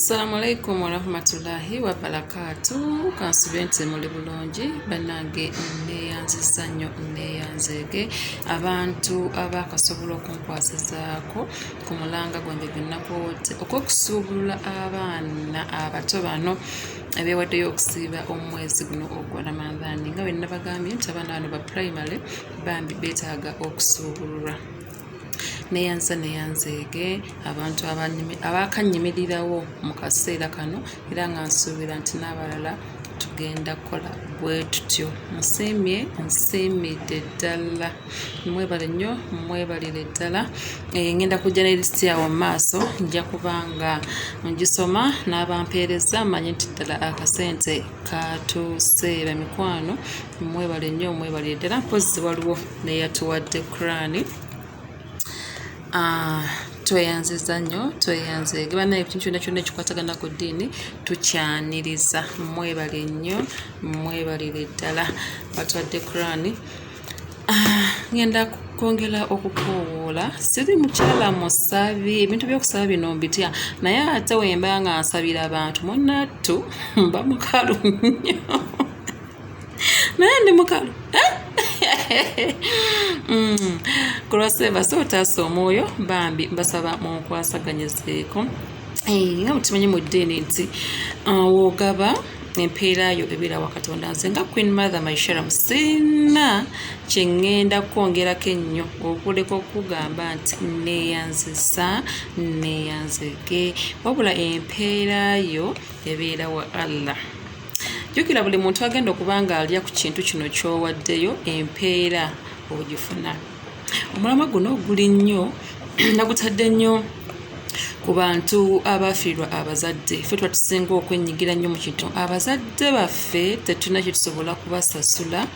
Assalamu alaikum wa rahmatullahi wa barakatuh. Kansubente muli bulungi banange neyanziza nnyo neyanzege abantu abakasobola okunkwasizaako ku mulanga gwange gwennakote okwokusuubulula abaana abato bano abeewaddeyo okusiiba omwezi guno ogwa Ramadhaani nga bwe nabagambye nti abaana bano ba primary bambi beetaaga okusuubululwa. Neyanzege abantu abakanyimirirawo mu kaseera kano era nga nsuubira nti n'abalala tugenda kukola bwe tutyo. Nsiimidde ddala. Mwebalenyo, mwebalire ddala. Ngenda kujja ne lisiti yawo mu maaso nja kubanga ngisoma n'abampeereza manye nti ddala akasente katuuse. Bamikwano, mwebalenyo, mwebalire ddala. Mpozzi waliwo neyatuwadde Qur'ani. Tweyanziza nnyo, tweyanzege banaye ekintu kyonna ekikwatagana ku ddiini tukyaniriza. Mwebale nnyo, mwebalire ddala. Batwadde Qur'ani. Ngenda kwongera okukoowoola. Siri mukyala musabi, ebintu by'okusaba bino mbitya, naye ate wemba nga nsabira abantu munnattu mba mukalu nnyo. Naye ndi mukalu. Kulwaseba so taasa omwoyo bambi mbasaba munkwasaganyizeeko. Nga mukimanyi mu ddiini nti woogaba empeerayo ebeera wa Katonda. Nze nga Queen Mother Maisharam sirina kye ŋŋenda kwongerako ennyo okuleka okugamba nti neeyanziza neeyanzege, wabula empeerayo ebeera wa Allah. Jjukira buli muntu agenda okuba nga alya ku kintu kino ky'owaddeyo empeera ogifuna. Omulamwa guno guli nnyo nagutadde nnyo ku bantu abafiirwa abazadde. Ffe tuba tusinga okwenyigira nnyo mu kintu. Abazadde baffe tetulina kye tusobola kubasasula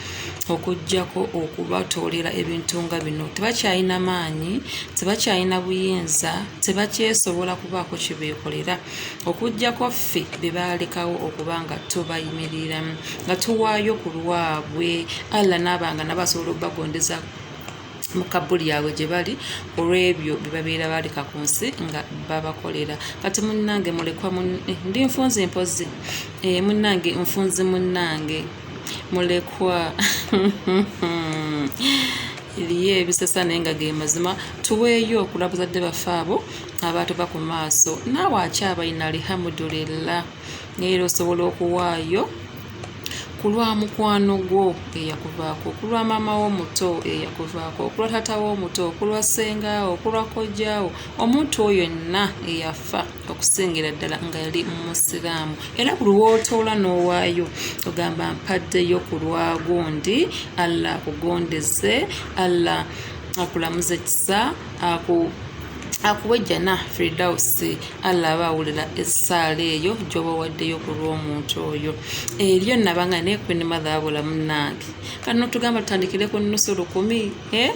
okuggyako okubatoolera ebintu nga bino. Tebakyalina maanyi, tebakyalina buyinza, tebakyesobola kubaako kye beekolera okuggyako ffe bye baalekawo okuba nga tubayimirira nga tuwaayo ku lwabwe. Allah n'abanga nabasobola okubagondeza mu kabuli yaabwe gye bali olw'ebyo bye babeera baaleka ku nsi nga babakolera. Kati munnange mulekwa ndi nfunzi mpozi, munnange nfunzi munnange mulekwa. Eriyo ebisesa naye nga ge mazima. Tuweeyo okulaba bazadde baffe abo abaatuva ku maaso. Naawe akyabalina alhamdulillah. Era osobola okuwaayo ku lwa mukwano gwo eyakuvaako, ku lwa maama wo omuto eyakuvaako, ku lwa taata wo omuto, ku lwa ssengaawo, ku lwa kojjaawo, omuntu oyo yenna eyafa okusingira ddala nga yali musiraamu. Era buli w'otoola n'owaayo ogamba mpaddeyo ku lwa gundi. Allah akugondeze, Allah akulamuze kisa, akuwe jjana Firdausi. Allah abaawulira essaala eyo gy'oba waddeyo ku lw'omuntu oyo. Eryo nabanga ne Queen Mother abula munnange. Kano tugamba tutandikire ku nnusu 1000.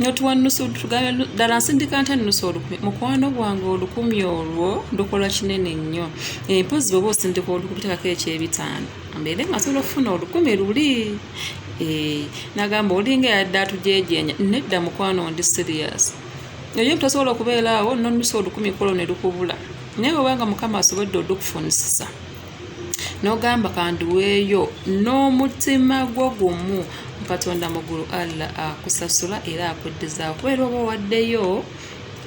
Nyotuwa nnusu tugambe ddala nsindika nta nnusu 1000. Mukwano gwange 1000 olwo ndukola kinene nnyo. Mpozi bw'oba osindika 1000 kuteekako eky'ebitaano. Mbeere nga nsobola okufuna 1000 luli. Nagamba olinga yadde atujeejenya. Nedda mukwano ndi serious. Eyo mutasobola okubeera awo nnusu 1000 kolo ne lukubula. Naye obanga Mukama asobodde okukufunisisa n'ogamba kanduweeyo n'omutima gwo gumu, Katonda muggulu Allah akusasula era akuddizaawo. Kubeera oba owaddeyo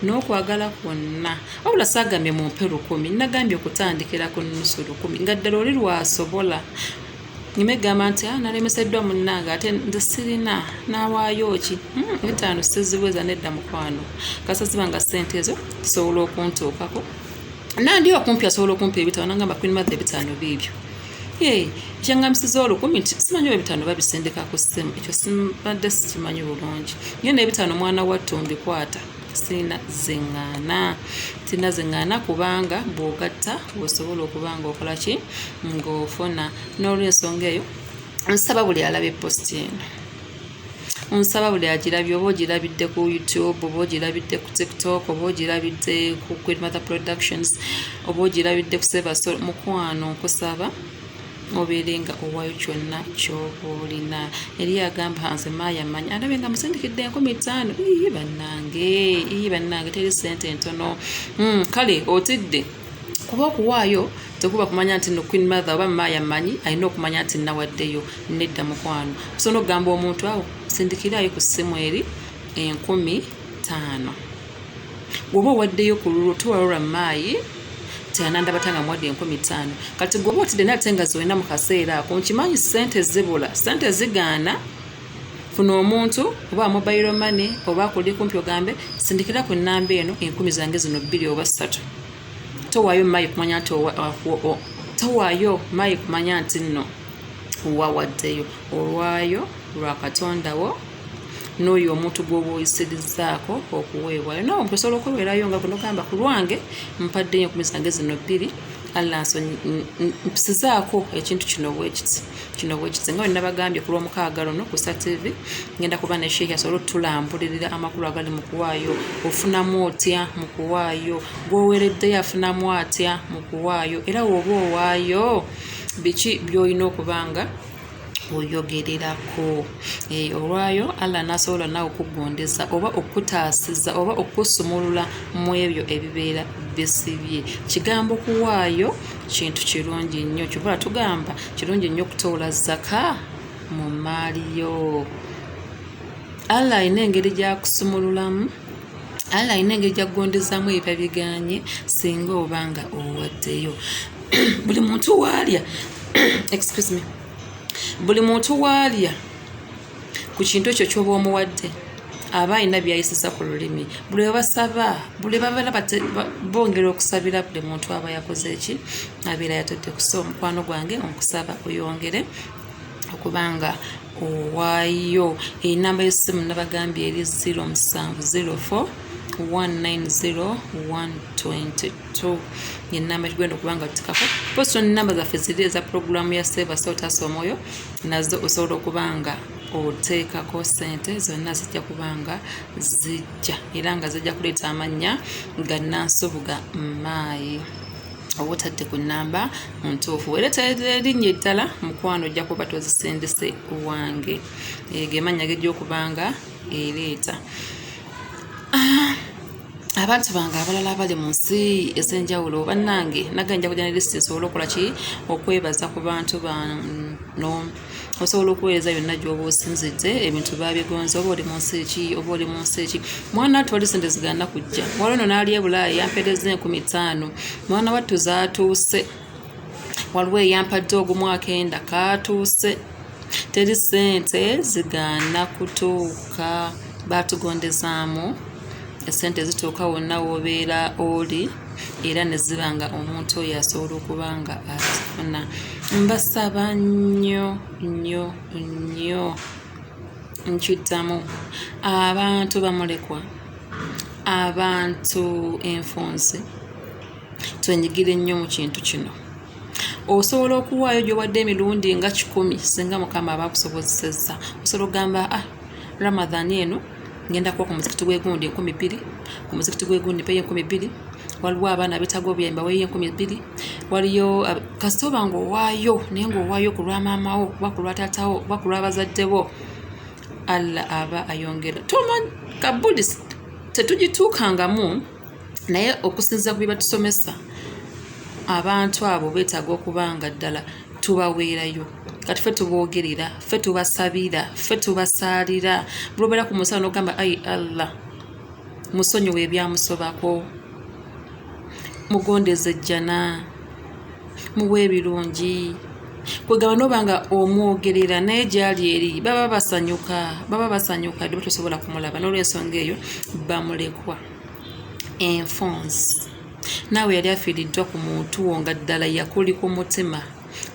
n'okwagala kwonna. Wabula saagambye mumpe 1000, nagambye okutandikira ku nnusu 1000 nga ddala oli lwasobola. Nimegamba nti nalemeseddwa munnange ate nze sirina nawaayo ki. Ebitaano siziweza nedda mukwano. Kasaziba nga ssente ezo zisobola okuntuukako. Nandi okumpi asobola okumpi ebitaano nagamba Queen Mother ebitaano biibyo. Kyangambisiza 1000 nti simanyi ebitaano babisindika ku ssimu. Ekyo simbadde sikimanyi bulungi. Nye n'ebitaano mwana wattu mbikwata. Sina zingana kubanga bw'ogatta osobola okuba nga okola ki ng'ofuna. N'olw'ensonga eyo nsaba buli alaba eposti eno, nsaba buli agirabye, oba ogirabidde ku YouTube, oba ogirabidde ku TikTok, oba ogirabidde ku Queen Mother Productions, oba ogirabidde ku Sebasol, mukwano nkusaba obeere nga owaayo kyonna ky'oba olina. Eri agamba nze maayamanyi alabe nga musindikidde 5000. Bannange teri ssente ntono. Kale otidde kuba okuwaayo tekuba kumanya nti no Queen Mother oba maaya amanyi alina okumanya nti nawaddeyo nedda mukwano. Osobola okugamba omuntu awo sindikirayo ku ssimu eri 15,000. Bw'oba owaddeyo ku lutuwalo lwa maayi teyananda batanga mwadde 15,000. Kati gwoba otidde nate nga zolina mu kaseera ako nkimanyi ssente zibula, ssente zigaana. Funa omuntu oba mobile money oba kuli kumpi ogambe sindikira ku nnamba eno 10,000 zange zino 2 oba 3. Towaayo maayi kumanya nti towaayo maayi kumanya nti nno wawaddeyo. Olwayo lwa Katonda wo n'oyo omuntu gw'oba oyisirizaako okuweebwayo. Nawe omuntu osobola okweweerayo nga guno gamba ku lwange mpaddeyo 10,000 zange zino 2 Allah mpisizaako ekintu kino bwekiti nga bwe nabagambye ku lw'omukaaga luno ku Star TV ngenda kuba ne Sheikh asobola otulambulirira amakulu agali mu kuwaayo. Ofunamu otya mu kuwaayo, gw'oweereddeyo afunamu atya mu kuwaayo, era woba owaayo biki by'olina okubanga oyogererako. Olwayo Allah nasobola naawe okugondeza oba okutaasiza oba okusumulula mu ebyo ebibeera bisibye. Kigambo kuwaayo kintu kirungi nnyo, kyova tugamba kirungi nnyo okutoola zaka mu maali yo. Allah alina engeri gyakusumululamu, Allah alina engeri gyakugondezaamu ebyo biganye singa obanga owaddeyo. Buli muntu waalya excuse me, buli muntu waalya ku kintu ekyo ky'oba omuwadde aba alina byayisisa ku lulimi. Buli basaba, buli babeera bongera okusabira buli muntu aba yakoze eki abeera yatadde kusa omukwano gwange okusaba oyongere okubanga owaayo. Enamba y'essimu nabagambye eri 0704 190-122 yenamba kigwenda okubanga otikako. Posto namba zaffe ziri eza programu ya Save Us Otasa Omwoyo, nazo osobola okubanga oteekako sente zonna zijja kubanga zijja era nga zijja kuleeta amannya ga Nansubuga Maayi. Obutadde ku nnamba ntuufu weereta erinnya Ddala mukwano ojja kuba tozisendese wange. Ge mannya g'egyokubanga ereeta. Abantu bange abalala abali mu nsi ez'enjawulo bannange naganja kujja ne lisiti esobola okukola ki okwebaza ku bantu bano. Osobola okuweereza byonna gy'oba osinzidde ebintu babigonza oba oli mu nsi ki oba oli mu nsi ki. Mwana wattu wali sente zigaana kujja wali ono n'ali e Bulaaya yampeereza 15,000. Mwana wattu zaatuuse waliwo eyampadde ogumwaka enda kaatuuse. Teri sente zigaana kutuuka, baatugondezaamu esente zituuka wonna w'obeera oli era ne zibanga omuntu oyo asobola okubanga azifuna. Mbasaba nnyo nnyo nnyo nkiddamu abantu bamulekwa, abantu enfunsi, twenyigire nnyo mu kintu kino. Osobola okuwaayo gy'owadde emirundi nga 10 singa Mukama abaakusobozesezza. Osobola okugamba Ramadhan eno ngenda kuwa ku muzikiti gw'egundi 12,000, ku muzikiti gw'egundi peyo 12,000. Waliwo abaana abetaaga obuyambi weeyo 12,000. Waliyo kasita oba ng'owaayo naye ng'owaayo ku lwa maamawo oba ku lwa taatawo oba ku lw'abazadde bo, Allah aba ayongera. Tomanyi kabudi tetugituukangamu naye okusinziira ku bye batusomesa abantu abo beetaaga okubanga ddala tubaweerayo. Kati ffe tuboogerera, ffe tubasabira, ffe tubasaalira. Bulobera ku musala n'ogamba ayi Allah musonyiwe ebyamusobako, mugondeze jjana, muwe ebirungi. Kwegaba n'obanga omwogerera naye gy'ali eri baba basanyuka dde batusobola kumulaba. N'olw'ensonga eyo bamulekwa enfunsi. Naawe yali afiiriddwa ku muntu wo nga ddala yakuli ku mutima.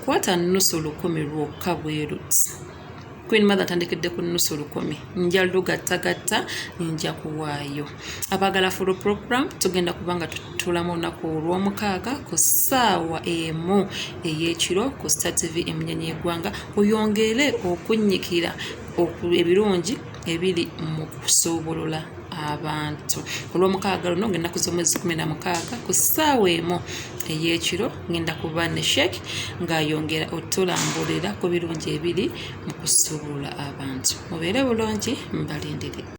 Kwata nusu 10 lwokka bweruti. Queen Mother atandikidde ku nusu 10. Nja lugattagatta nja kuwaayo. Abagala full program tugenda kubanga tutulamu olunaku olw'omukaaga ku ssaawa emu ey'ekiro ku Star TV emunyenye eggwanga. Oyongere okunnyikira ebirungi ebiri mu kusoobolola abantu. Olw'omukaaga luno ngenda z'omwezi 16 ku ssaawa emu ey'ekiro ngenda kuba ne Sheikh ng'ayongera otulambulira ku birungi ebiri mu kusobola abantu. Mubeere bulungi, mbalindire.